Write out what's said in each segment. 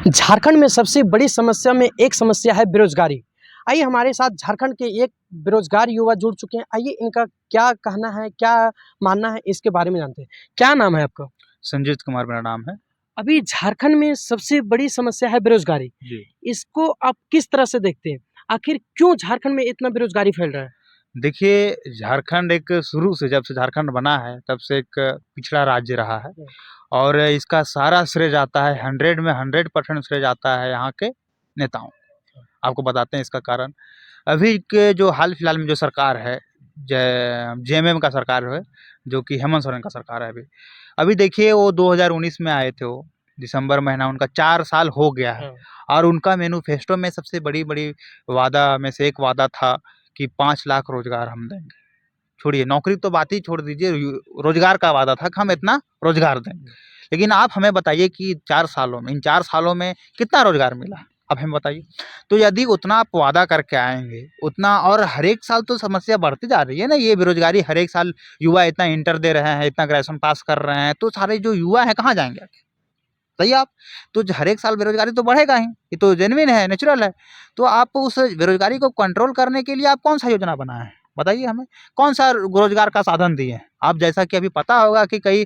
झारखंड में सबसे बड़ी समस्या में एक समस्या है बेरोजगारी। आइए हमारे साथ झारखंड के एक बेरोजगार युवा जुड़ चुके हैं। आइए इनका क्या कहना है, क्या मानना है इसके बारे में जानते हैं। क्या नाम है आपका? संजीत कुमार मेरा नाम है। अभी झारखंड में सबसे बड़ी समस्या है बेरोजगारी। जी। इसको आप किस तरह से देखते हैं? आखिर क्यों झारखंड में इतना बेरोजगारी फैल रहा है? देखिए, झारखंड एक शुरू से जब से झारखंड बना है तब से एक पिछड़ा राज्य रहा है और इसका सारा श्रेय जाता है 100 में 100% श्रेय जाता है यहाँ के नेताओं। आपको बताते हैं इसका कारण। अभी के जो हाल-फिलहाल में जो सरकार है, जेएमएम का सरकार है, जो कि हेमंत सोरेन का सरकार है अभी। अभी देखिए वो 2019 में आए थे वो, दिसंबर महीना उनका 4 साल हो गया है और उनका मैनिफेस्टो में सबसे बड़ी वादा में से एक वादा था कि 5 लाख रोज़गार हम देंगे। छोड़िए नौकरी तो बात ही छोड़ दीजिए, रोज़गार का वादा था कि हम इतना रोज़गार देंगे। लेकिन आप हमें बताइए कि 4 सालों में, इन 4 सालों में कितना रोज़गार मिला? आप हमें बताइए। तो यदि उतना आप वादा करके आएँगे, उतना और हर एक साल तो समस्या बढ़ती जा रही है ना, ये बेरोज़गारी हर एक साल युवा इतना इंटर दे रहे हैं, इतना ग्रेजुएशन पास कर रहे हैं, तो सारे जो युवा हैं कहाँ जाएँगे आखिर? बताइए आप। तो हर एक साल बेरोज़गारी तो बढ़ेगा ही, ये तो जेनुइन है, नेचुरल है। तो आप उस बेरोज़गारी को कंट्रोल करने के लिए आप कौन-सा योजना बनाए हैं? बताइए हमें। कौन-सा रोज़गार का साधन दिए हैं? आप जैसा कि अभी पता होगा कि कई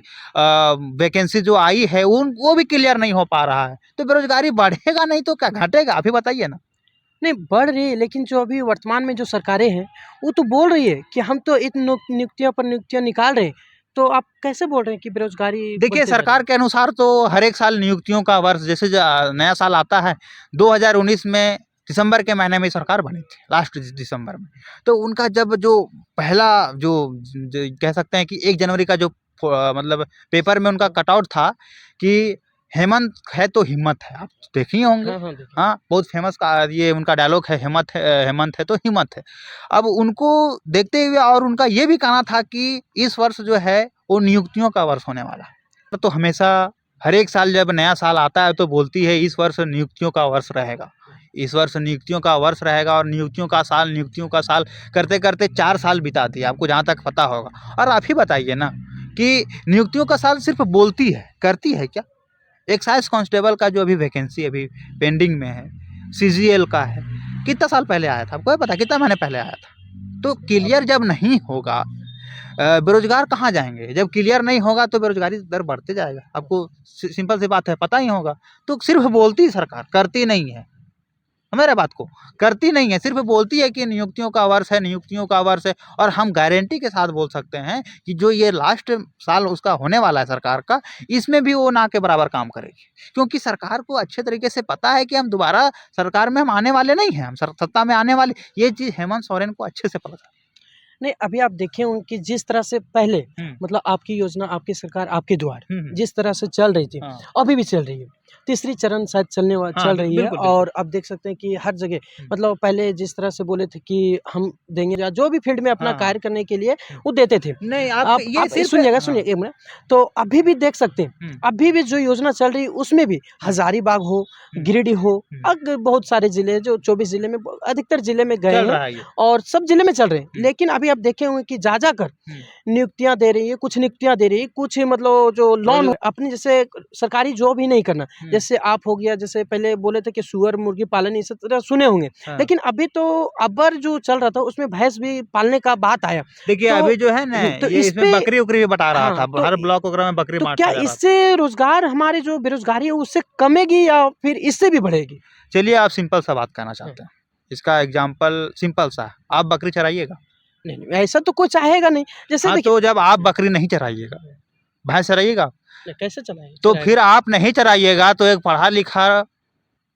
वैकेंसी जो आई है उन वो भी क्लियर नहीं हो पा रहा है। तो बेरोज़गारी बढ़ेगा नहीं तो क्या घटेगा? आप ही बताइए ना। नहीं, बढ़ रही है, लेकिन जो अभी वर्तमान में जो सरकारें हैं, वो तो बोल रही है कि हम तो इन नियुक्तियों पर नियुक्तियाँ निकाल रहे हैं। तो आप कैसे बोल रहे हैं कि बेरोजगारी देखिए, बढ़ते जा रही सरकार के अनुसार तो हर एक साल नियुक्तियों का वर्ष जैसे नया साल आता है, 2019 में दिसंबर के महीने में सरकार बनी थी, लास्ट दिसंबर में। तो उनका जब जो पहला जो कह सकते हैं कि 1 जनवरी का जो मतलब पेपर में उनका कटआउट था कि हेमंत है तो हिम्मत है, आप देखे ही होंगे। हाँ, हाँ, देखिए। हाँ, बहुत फेमस का ये उनका डायलॉग है, हेमंत है तो हिम्मत है। अब उनको देखते हुए और उनका ये भी कहना था कि इस वर्ष जो है वो नियुक्तियों का वर्ष होने वाला है। तो हमेशा हर एक साल जब नया साल आता है तो बोलती है इस वर्ष नियुक्तियों का वर्ष रहेगा। इस वर्ष नियुक्तियों का वर्ष रहेगा और नियुक्तियों का साल करते-करते 4 साल बिता दिए, आपको जहाँ तक पता होगा। और आप ही बताइए ना कि नियुक्तियों का साल सिर्फ़ बोलती है, करती है क्या? एक्साइज़ कांस्टेबल का जो अभी वैकेंसी अभी पेंडिंग में है, सीजीएल का है, कितना साल पहले आया था? आपको ये पता है कितना महीने पहले आया था? तो क्लियर जब नहीं होगा बेरोज़गार कहाँ जाएँगे? जब क्लियर नहीं होगा तो बेरोज़गारी दर बढ़ते जाएगा। आपको सिंपल सी बात है, पता ही होगा। तो सिर्फ़ बोलती है सरकार, करती नहीं है। समझ रहे बात को? करती नहीं है, सिर्फ़ बोलती है कि नियुक्तियों का वर्ष है, नियुक्तियों का वर्ष है और हम गारंटी के साथ बोल सकते हैं कि जो ये लास्ट साल उसका होने वाला है सरकार का, इसमें भी वो ना के बराबर काम करेगी। क्योंकि सरकार को अच्छे तरीके से पता है कि हम दोबारा सरकार में हम आने वाले नहीं हैं, हम सत्ता में आने वाले, ये चीज़ हेमंत सोरेन को अच्छे से पता था। नहीं, अभी आप देखे होंगे कि जिस तरह से पहले हुँ। मतलब आपकी योजना, आपकी सरकार, आपके द्वार हुँ, हुँ। जिस तरह से चल रही थी, हाँ। अभी भी चल रही है। तीसरी चरण शायद हाँ, चल रही है बिल्कुल, और बिल्कुल। अब देख सकते हैं कि हर जगह हुँ। मतलब पहले जिस तरह से बोले थे कि हम देंगे या जो भी फील्ड में अपना हाँ, कार्य हाँ। करने के लिए वो देते थे। नहीं, आप ये आप सिर्फ़ सुनिएगा, हाँ। सुनिए 1 मिनट। तो अभी भी देख सकते हैं, हुँ। अभी भी जो योजना चल रही है उसमें भी हज़ारीबाग हो, हुँ। गिरिडीह हो, हुँ। बहुत सारे ज़िले जो 24 ज़िले में अधिकतर ज़िले में गए चल हैं रहा है ये। और सब ज़िले में चल रहे हैं। हुँ। लेकिन अभी आप देखे होंगे कि जा कर हुँ। नियुक्तियाँ दे रही है, कुछ नियुक्तियाँ दे रही है, कुछ मतलब जो रोज़ लोन अपनी जैसे सरकारी जॉब ही नहीं करना। हुँ। जैसे आप हो गया, जैसे पहले बोले थे कि सुअर, मुर्गी पालन इस तरह सुने होंगे। हाँ। लेकिन अभी तो अबर जो चल रहा था उसमें भैंस भी पालने का बात आया। देखिए, तो अभी जो है ना, तो ये इस इसमें पे बकरी-वकरी भी बँटा रहा हाँ, था। हर ब्लॉक वगैरह में बकरी तो क्या बाँटा जा रहा था। इससे रोज़गार हमारे जो बेरोज़गारी है उससे कमेगी या फिर इससे भी बढ़ेगी? चलिए, आप सिंपल सा बात कहना हाँ। चाहते हैं। इसका एग्ज़ाम्पल सिंपल सा है, आप बकरी चराइएगा? नहीं, नहीं, ऐसा तो कोई चाहेगा नहीं। जैसे हाँ, देखिए तो जब आप बकरी नहीं चराइएगा, भैंस चराइएगा? कैसे चलाएँ तो चलाएगा? फिर आप नहीं चराइएगा तो एक पढ़ा-लिखा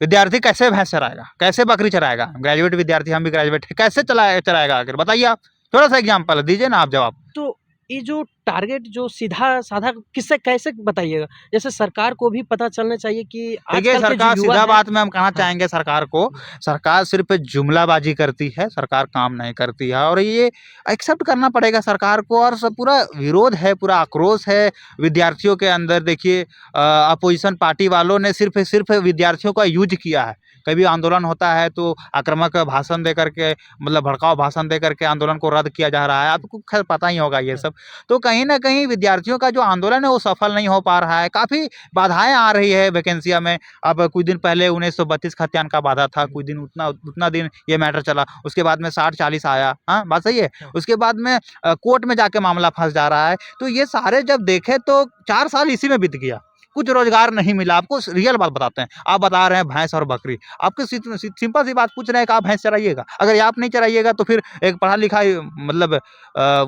विद्यार्थी कैसे भैंस चराएगा? कैसे बकरी चराएगा? ग्रेजुएट विद्यार्थी, हम भी ग्रेजुएट हैं, कैसे चराएगा आखिर बताइए आप? थोड़ा-सा एग्ज़ाम्पल दीजिए ना आप जवाब। तो ये जो टारगेट जो सीधा-साधा किससे कैसे बताइएगा? जैसे सरकार को भी पता चलना चाहिए कि देखिए, आजकल के जो सरकार युवा सीधा है। बात में हम कहना हाँ, चाहेंगे सरकार को, सरकार सिर्फ़ जुमलाबाज़ी करती है, सरकार काम नहीं करती है और ये एक्सेप्ट करना पड़ेगा सरकार को और सब पूरा विरोध है, पूरा आक्रोश है विद्यार्थियों के अंदर। देखिए अपोज़िशन पार्टी वालों ने सिर्फ़ विद्यार्थियों का यूज़ किया है। कभी आंदोलन होता है तो आक्रामक भाषण देकर के मतलब भड़काऊ भाषण देकर के आंदोलन को रद्द किया जा रहा है, आपको ख़ैर पता ही होगा ये सब। तो कहीं कहीं न कहीं विद्यार्थियों का जो आंदोलन है वो सफल नहीं हो पा रहा है। काफ़ी बाधाएँ आ रही है वैकेंसियों में। अब कुछ दिन पहले 1932 खतियान का बाधा था, कुछ दिन उतना दिन ये मैटर चला। उसके बाद में 60-40 आया, हाँ, बात सही है? उसके बाद में कोर्ट में जाके मामला फँस जा रहा है। तो ये सारे जब देखें तो 4 साल इसी में बीत गया। कुछ रोज़गार नहीं मिला। आपको रियल बात बताते हैं। आप बता रहे हैं भैंस और बकरी। आपको सिंपल सी बात पूछ रहे हैं कि आप भैंस चराइएगा। अगर आप नहीं चराइएगा तो फिर एक पढ़ा-लिखा मतलब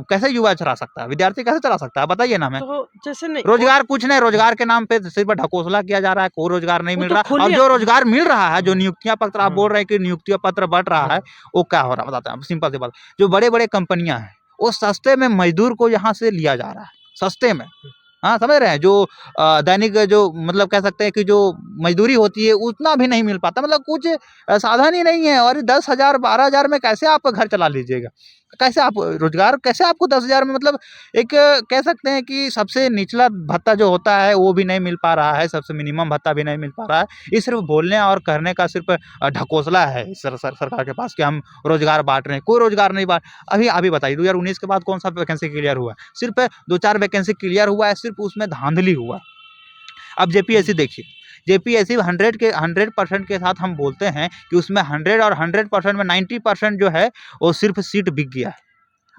कैसे युवा चरा सकता है? विद्यार्थी कैसे चला सकता है? बताइए ना हमें। तो जैसे नहीं रोज़गार कुछ नहीं, रोज़गार के नाम पे सिर्फ़ ढकोसला किया जा रहा है, कोई रोज़गार नहीं वो मिल तो रहा। खुली और जो रोज़गार मिल रहा है, जो नियुक्तियाँ पत्र आप हाँ। बोल रहे हैं कि नियुक्तियाँ पत्र बढ़ रहा है, वो क्या हो रहा है बताते हैं? सिंपल सी बात। जो बड़े-बड़े कंपनियाँ हैं, वो सस्ते में मज़दूर को यहाँ से लिया जा रहा है, सस्ते में। हाँ, समझ रहे हैं? जो दैनिक जो मतलब कह सकते हैं कि जो मज़दूरी होती है, उतना भी नहीं मिल पाता। मतलब कुछ साधन ही नहीं है और 10,000 12,000 में कैसे आप घर चला लीजिएगा? कैसे आप रोज़गार कैसे आपको 10,000 में मतलब एक कह सकते हैं कि सबसे निचला भत्ता जो होता है, वो भी नहीं मिल पा रहा है, सबसे मिनिमम भत्ता भी नहीं मिल पा रहा है। ये सिर्फ़ बोलने और करने का सिर्फ़ ढकोसला है सरकार के पास कि हम रोज़गार बाँट रहे हैं। कोई रोज़गार नहीं बाँट अभी बताइए 2019 के बाद कौन-सा वैकेंसी क्लियर हुआ है? सिर्फ़ 2-4 वैकेंसी क्लियर हुआ है, सिर्फ़ उसमें धाँधली हुआ है। अब जेपीएससी देखिए, जेपीएससी 100% के साथ हम बोलते हैं कि उसमें 100 और 100% में 90% जो है, वो सिर्फ़ सीट बिक गया है।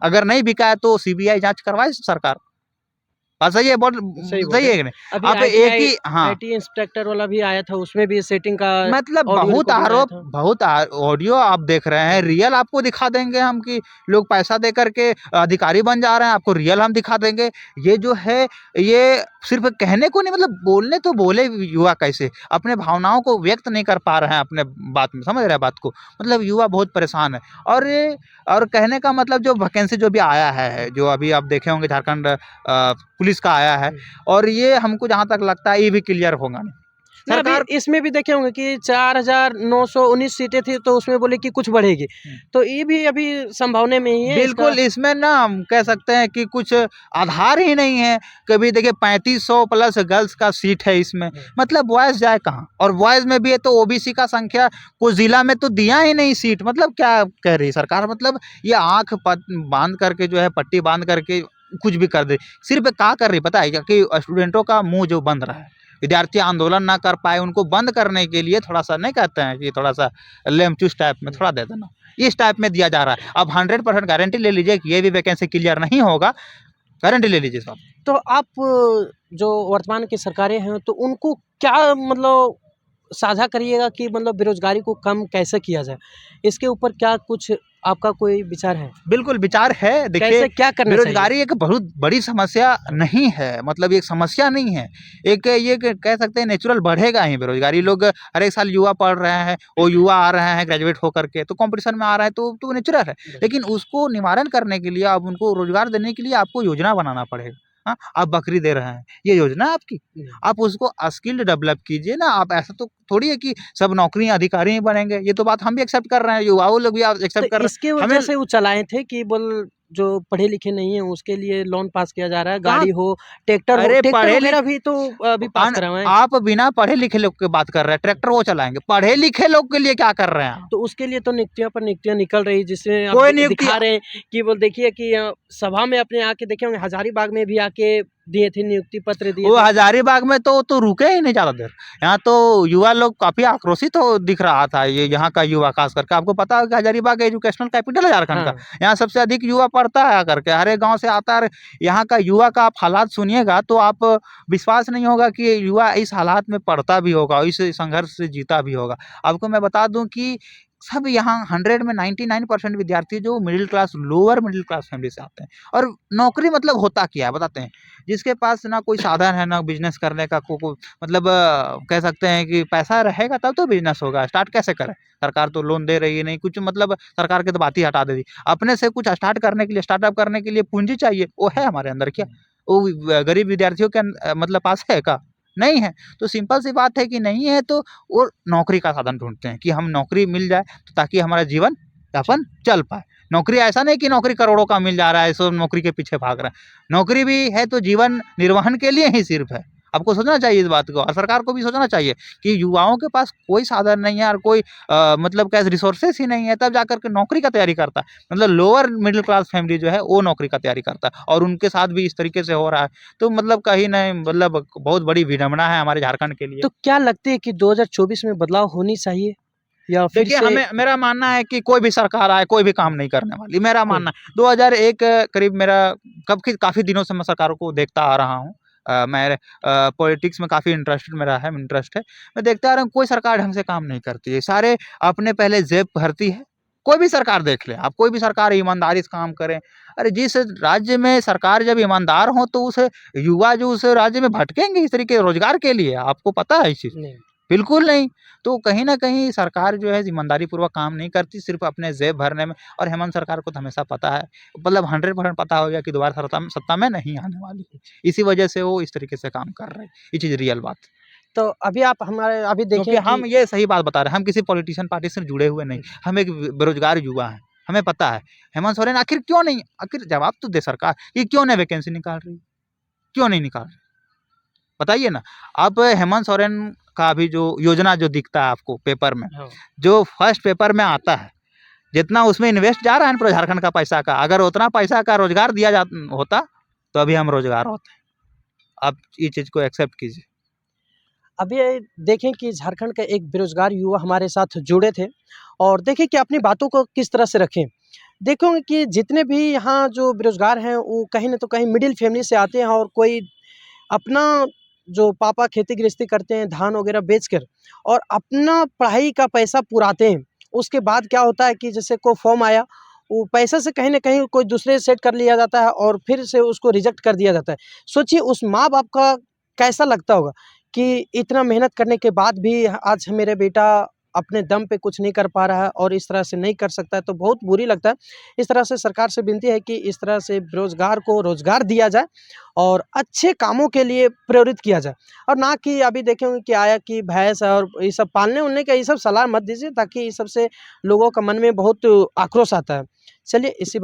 अगर नहीं बिका है तो सीबीआई जाँच करवाए सरकार। बात सही है बहुत सही बोल सही रहे है हैं। कि नहीं? अभी आप एक ही हाँ। आईटी इंस्पेक्टर वाला भी आया था, उसमें भी सेटिंग का मतलब ऑडियो बहुत रिकॉर्डिंग आया आरोप था। बहुत ऑडियो आप देख रहे हैं, रियल आपको दिखा देंगे हम कि लोग पैसा दे करके अधिकारी बन जा रहे हैं, आपको रियल हम दिखा देंगे। ये जो है, ये सिर्फ़ कहने को नहीं मतलब बोलने तो बोले युवा कैसे? अपने भावनाओं को व्यक्त नहीं कर पा रहे हैं अपने बात में, समझ रहे हैं बात को? मतलब युवा बहुत परेशान है और कहने का मतलब जो वैकेंसी जो भी आया है, जो अभी आप देखे होंगे झारखंड पुलिस का आया है और ये हमको जहाँ तक लगता है ये भी क्लियर होगा नहीं। नहीं, अभी सरकार इसमें भी देखे होंगे कि 4,919 सीटें थी, तो उसमें बोले कि कुछ बढ़ेगी। तो ये भी अभी संभावना में ही है इसका। बिल्कुल इसमें ना हम कह सकते हैं कि कुछ आधार ही नहीं है। कभी देखिए 3500 प्लस गर्ल्स का सीट है इसमें, मतलब बॉयज़ जाए कहाँ? और बॉयज़ में भी है तो ओबीसी का संख्या कुछ ज़िला में तो दिया ही नहीं सीट। मतलब क्या कह रही है सरकार? मतलब ये आँख बाँध करके जो है पट्टी बाँध करके कुछ भी कर दे। सिर्फ़ क्या कर रही है पता है क्या? कि स्टूडेंटों का मुँह जो बंद रहा है। विद्यार्थी आंदोलन ना कर पाए, उनको बंद करने के लिए थोड़ा-सा नहीं कहते हैं कि थोड़ा-सा लेमचूस टाइप में थोड़ा दे देना। इस टाइप में दिया जा रहा है। अब 100% गारंटी ले लीजिए कि ये भी वैकेंसी क्लियर नहीं होगा, गारंटी ले लीजिए साहब। तो आप जो वर्तमान की सरकारें हैं, तो उनको क्या मतलब साझा करिएगा कि मतलब बेरोज़गारी को कम कैसे किया जाए? इसके ऊपर क्या कुछ आपका कोई विचार है? बिल्कुल विचार है, देखिए कैसे क्या करना चाहिए? बेरोज़गारी एक बहुत बड़ी समस्या नहीं है, मतलब एक समस्या नहीं है। एक ये कह सकते हैं नेचुरल बढ़ेगा ही बेरोज़गारी। लोग हर एक साल युवा पढ़ रहे हैं, वो युवा आ रहे हैं ग्रेजुएट होकर के, तो कॉम्पिटिशन में आ रहा है तो नेचुरल है। लेकिन उसको निवारण करने के लिए अब उनको रोज़गार देने के लिए आपको योजना बनाना पड़ेगा। हाँ, आप बकरी दे रहे हैं, ये योजना है आपकी? आप उसको स्किल्ड डेवलप कीजिए ना, आप ऐसा तो थोड़ी है कि सब नौकरी अधिकारी ही बनेंगे। ये तो बात हम भी एक्सेप्ट कर रहे हैं, युवाओं लोग भी तो एक्सेप्ट कर रहे इसकी हैं। वजह हमें से वो चलाए थे कि बोल जो पढ़े लिखे नहीं हैं उसके लिए लोन पास किया जा रहा है, कहाँ गाड़ी हो, ट्रैक्टर अरे ट्रैक्टर पढ़े वगैरह लिखे भी तो अभी पास करवाएँ। आप बिना पढ़े लिखे लोग की बात कर रहे हैं, ट्रैक्टर वो चलाएँगे। पढ़े लिखे लोग के लिए क्या कर रहे हैं आप? तो उसके लिए तो नियुक्तियाँ पर नियुक्तियाँ निकल रही, जिसमें आप कोई नियुक्ति दिखा रहे हैं कि बोल देखिए कि सभा में अपने आके देखे होंगे, हज़ारीबाग में भी आके दिए थे, नियुक्ति पत्र दिए वो थे। हज़ारीबाग में तो रुके ही नहीं ज़्यादा देर। यहाँ तो युवा लोग काफ़ी आक्रोशित हो दिख रहा था, ये यहाँ का युवा ख़ास करके। आपको पता है कि हज़ारीबाग एजुकेशनल कैपिटल है झारखंड का। हाँ, यहाँ सबसे अधिक युवा पढ़ता है आकर के, हर एक गाँव से आता है। यहाँ का युवा का आप हालात सुनिएगा तो आप विश्वास नहीं होगा कि ये युवा इस हालात में पढ़ता भी होगा, इस संघर्ष से जीता भी होगा। आपको मैं बता दूँ कि सब यहाँ 100 में 99% विद्यार्थी जो middle class, lower middle class family से आते हैं। और नौकरी मतलब होता क्या है बताते हैं? जिसके पास ना कोई साधन है, ना बिज़नेस करने का को मतलब कह सकते हैं कि पैसा रहेगा तब तो बिज़नेस होगा, स्टार्ट कैसे करें? सरकार तो लोन दे रही है नहीं, कुछ मतलब सरकार की तो बात ही हटा दे दी। अपने से कुछ स्टार्ट करने के लिए, स्टार्टअप करने के लिए पूँजी चाहिए, वो है हमारे अंदर क्या? वो गरीब विद्यार्थियों के मतलब पास है क्या? नहीं है। तो सिंपल सी बात है कि नहीं है तो वो नौकरी का साधन ढूँढते हैं कि हम नौकरी मिल जाए तो ताकि हमारा जीवन यापन चल पाए। नौकरी ऐसा नहीं कि नौकरी करोड़ों का मिल जा रहा है, सब नौकरी के पीछे भाग रहे हैं। नौकरी भी है तो जीवन निर्वहन के लिए ही सिर्फ़ है। आपको सोचना चाहिए इस बात को, और सरकार को भी सोचना चाहिए कि युवाओं के पास कोई साधन नहीं है और कोई मतलब क्या रिसोर्सेस ही नहीं है, तब जाकर के नौकरी का तैयारी करता है। मतलब लोअर मिडिल क्लास फैमिली जो है वो नौकरी का तैयारी करता है, और उनके साथ भी इस तरीके से हो रहा है, तो मतलब कहीं नहीं, मतलब बहुत बड़ी विडंबना है हमारे झारखंड के लिए। तो क्या लगती है कि 2024 में बदलाव होनी चाहिए या फिर देखिए, से हमें मेरा मानना है कि कोई भी सरकार आए, कोई भी काम नहीं करने वाली, मेरा मानना है। 2001 करीब मेरा काफ़ी दिनों से मैं सरकारों को देखता आ रहा हूँ। मैं पॉलिटिक्स में काफ़ी इंटरेस्ट है। मैं देखता आ रहा हूँ, कोई सरकार ढंग से काम नहीं करती है। सारे अपने पहले जेब भरती है। कोई भी सरकार देख लें आप, कोई भी सरकार ईमानदारी से काम करे। अरे जिस राज्य में सरकार जब ईमानदार हो, तो उस युवा जो उस राज्य में भटकेंगे इस तरीके रोज़गार के लिए, आपको पता है इस चीज़? नहीं? बिल्कुल नहीं। तो कहीं न कहीं सरकार जो है ईमानदारीपूर्वक काम नहीं करती, सिर्फ़ अपने जेब भरने में। और हेमंत सरकार को तो हमेशा पता है, मतलब 100% पता हो गया कि दोबारा सत्ता में नहीं आने वाली है। इसी वजह से वो इस तरीके से काम कर रहे हैं। ये चीज़ रियल बात है। तो अभी आप हमारे अभी क्योंकि देखें कि हम ये सही बात बता रहे हैं, हम किसी पॉलिटिशियन पार्टी से जुड़े हुए नहीं। हम एक बेरोज़गार युवा हैं, हमें पता है। हेमंत सोरेन आखिर जवाब तो दे सरकार, ये क्यों नहीं वैकेंसी निकाल रही? क्यों नहीं निकाल रही? बताइए ना। अब हेमंत सोरेन का अभी जो योजना जो दिखता है आपको पेपर में, हाँ। जो फर्स्ट पेपर में आता है, जितना उसमें इन्वेस्ट जा रहा है ना पूरा झारखंड का पैसा का, अगर उतना पैसा का रोज़गार दिया जा होता, तो अभी हम रोज़गार होते। आप ये चीज़ को एक्सेप्ट कीजिए। अभी देखें कि झारखंड के एक बेरोजगार युवा हमारे साथ जुड़े थे और देखें कि अपनी बातों को किस तरह से रखें। देखोगे कि जितने भी यहाँ जो बेरोजगार हैं वो कहीं न तो कहीं मिडिल फैमिली से आते हैं और कोई अपना जो पापा खेती गृहस्थी करते हैं धान वगैरह बेचकर और अपना पढ़ाई का पैसा पुराते हैं। उसके बाद क्या होता है कि जैसे कोई फॉर्म आया, वो पैसे से कहीं न कहीं कोई दूसरे सेट कर लिया जाता है और फिर से उसको रिजेक्ट कर दिया जाता है। सोचिए उस माँ-बाप का कैसा लगता होगा कि इतना मेहनत करने के बाद भी आज मेरा बेटा अपने दम पे कुछ नहीं कर पा रहा है और इस तरह से नहीं कर सकता है, तो बहुत बुरी लगता है। इस तरह से सरकार से विनती है कि इस तरह से बेरोज़गार को रोज़गार दिया जाए और अच्छे कामों के लिए प्रेरित किया जाए और ना कि अभी देखेंगे कि आया कि भैंस और ये सब पालने-उलने का ये सब सलाह मत दीजिए ताकि इस सब से लोगों का मन में बहुत आक्रोश आता है। चलिए इसी